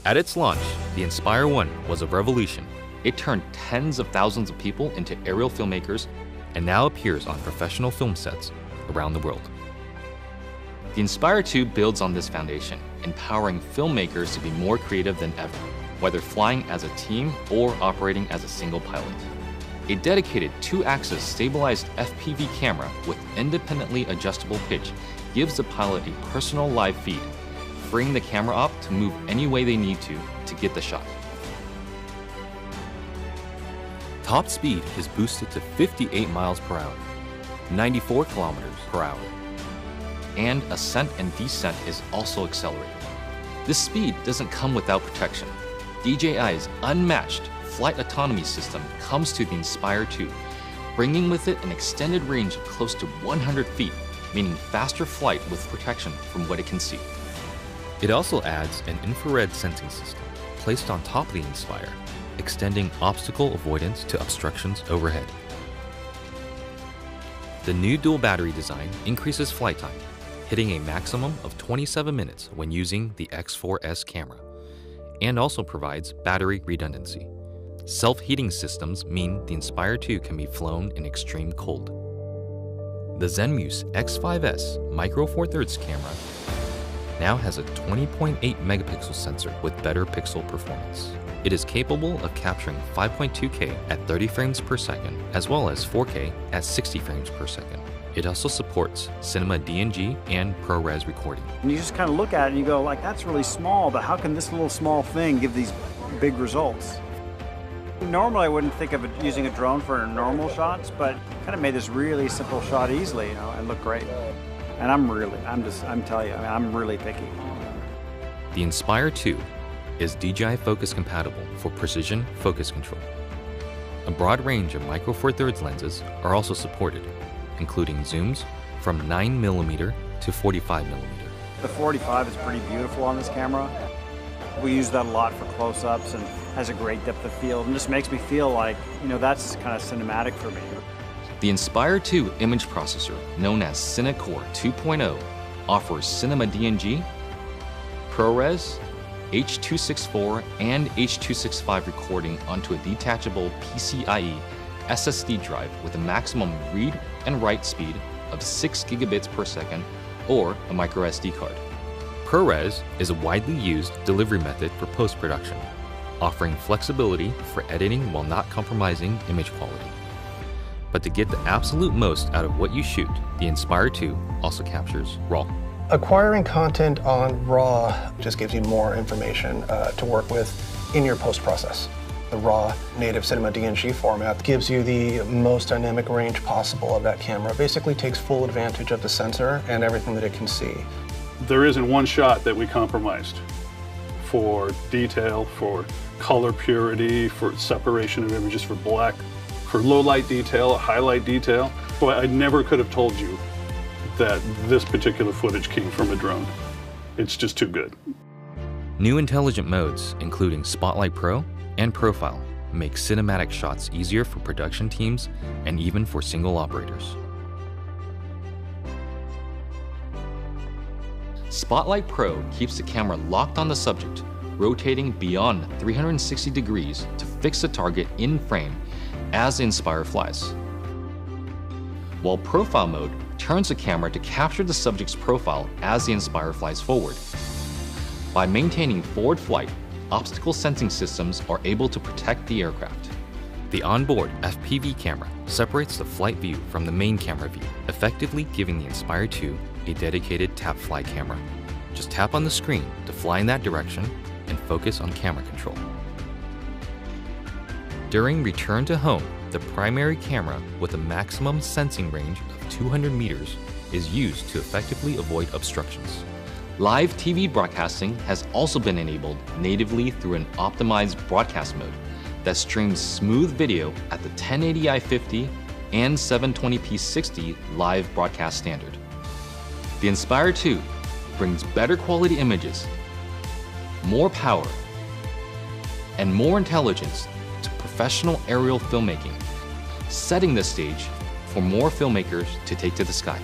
At its launch, the Inspire 1 was a revolution. It turned tens of thousands of people into aerial filmmakers and now appears on professional film sets around the world. The Inspire 2 builds on this foundation, empowering filmmakers to be more creative than ever, whether flying as a team or operating as a single pilot. A dedicated 2-axis stabilized FPV camera with independently adjustable pitch gives the pilot a personal live feed, freeing the camera op to move any way they need to get the shot. Top speed is boosted to 58 miles per hour, 94 kilometers per hour, and ascent and descent is also accelerated. This speed doesn't come without protection. DJI's unmatched flight autonomy system comes to the Inspire 2, bringing with it an extended range of close to 100 feet, meaning faster flight with protection from what it can see. It also adds an infrared sensing system placed on top of the Inspire, extending obstacle avoidance to obstructions overhead. The new dual battery design increases flight time, hitting a maximum of 27 minutes when using the X4S camera, and also provides battery redundancy. Self-heating systems mean the Inspire 2 can be flown in extreme cold. The Zenmuse X5S Micro Four Thirds camera now has a 20.8 megapixel sensor with better pixel performance. It is capable of capturing 5.2K at 30 frames per second, as well as 4K at 60 frames per second. It also supports Cinema DNG and ProRes recording. And you just kind of look at it and you go, like, that's really small, but how can this little small thing give these big results? Normally I wouldn't think of using a drone for normal shots, but kind of made this really simple shot easily, you know, and look great. And I'm telling you, I'm really picky. The Inspire 2 is DJI focus compatible for precision focus control. A broad range of Micro Four Thirds lenses are also supported, including zooms from 9mm to 45mm. The 45 is pretty beautiful on this camera. We use that a lot for close-ups and has a great depth of field and just makes me feel like, you know, that's kind of cinematic for me. The Inspire 2 image processor, known as CineCore 2.0, offers Cinema DNG, ProRes, H.264 and H.265 recording onto a detachable PCIe SSD drive with a maximum read and write speed of 6 gigabits per second or a micro SD card. ProRes is a widely used delivery method for post-production, offering flexibility for editing while not compromising image quality. But to get the absolute most out of what you shoot, the Inspire 2 also captures RAW. Acquiring content on RAW just gives you more information to work with in your post-process. The RAW native Cinema DNG format gives you the most dynamic range possible of that camera. Basically takes full advantage of the sensor and everything that it can see. There isn't one shot that we compromised for detail, for color purity, for separation of images, for black, for low light detail, highlight detail. Boy, I never could have told you that this particular footage came from a drone. It's just too good. New intelligent modes, including Spotlight Pro and Profile, make cinematic shots easier for production teams and even for single operators. Spotlight Pro keeps the camera locked on the subject, rotating beyond 360 degrees to fix the target in frame as the Inspire flies. While Profile mode turns the camera to capture the subject's profile as the Inspire flies forward. By maintaining forward flight, obstacle sensing systems are able to protect the aircraft. The onboard FPV camera separates the flight view from the main camera view, effectively giving the Inspire 2 a dedicated tap fly camera. Just tap on the screen to fly in that direction and focus on camera control. During return to home, the primary camera with a maximum sensing range of 200 meters is used to effectively avoid obstructions. Live TV broadcasting has also been enabled natively through an optimized broadcast mode that streams smooth video at the 1080i 50 and 720p 60 live broadcast standard. The Inspire 2 brings better quality images, more power, and more intelligence to professional aerial filmmaking, setting the stage for more filmmakers to take to the sky.